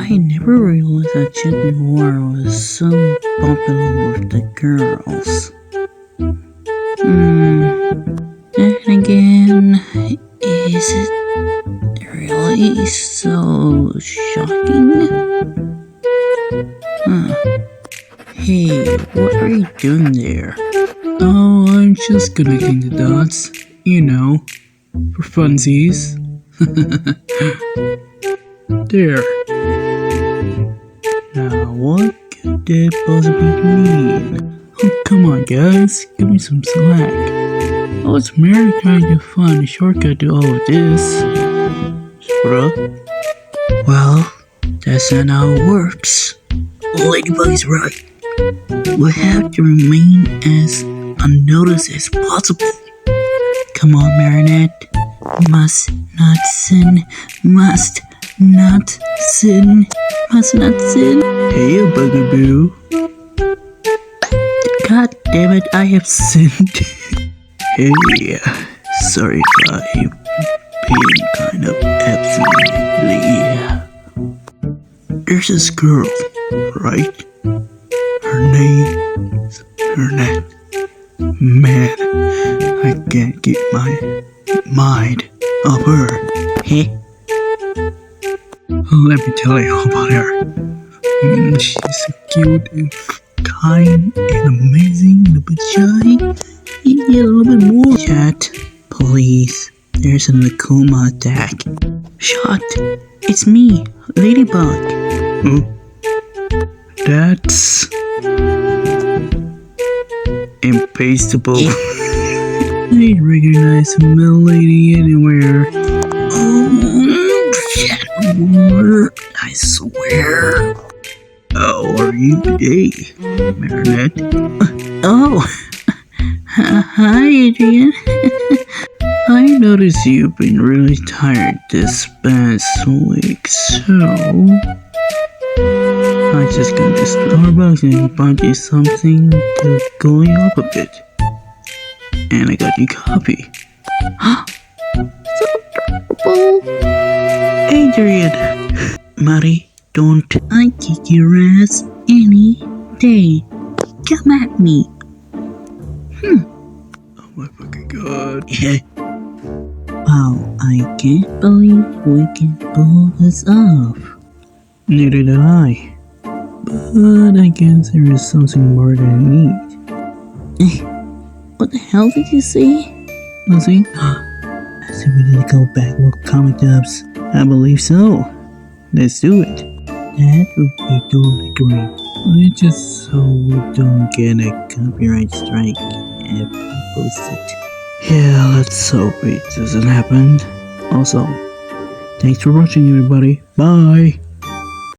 I never realized that Jet Noir was so popular with the girls. Then again, is it really so shocking? Hey, what are you doing there? Oh, I'm just connecting the dots, for funsies. There. Now, what could that possibly mean? Oh, come on, guys, give me some slack. Oh, it's Mary trying to find a shortcut to all of this. Sorta. Well, that's not how it works. Ladybug's right. We have to remain as unnoticed as possible. Come on, Marinette. Must not sin. Must not sin. Must not sin. Hey, you bugaboo. God damn it, I have sinned. Hey, Sorry if I'm being kind of absently. There's this girl, right? Her name's Marinette. Man, I can't get my mind off her. Heh. let me tell you all about her. She's so cute and kind and amazing and a bit shy. You need a little bit more. Chat, please. There's a Nakuma attack. Shut. It's me, Ladybug. Oh, that's impastable. I recognize a middle lady anywhere. I swear. How are you today, Marinette? Oh, hi, Adrien. I noticed you've been really tired this past week, so I just got to Starbucks and bought you something to cool you up a bit. And I got you coffee. So adorable. Adrien. Mari, don't. I kick your ass any day. Come at me. Oh my fucking god. Wow, I can't believe we can pull this off. Neither did I. But I guess there is something more than I need. What the hell did you say? Nothing? I said we need to go back with comic dubs. I believe so. Let's do it. That would be totally great. It's just so we don't get a Copyright strike if we post it. Yeah, let's hope it doesn't happen. Also, thanks for watching, everybody. Bye.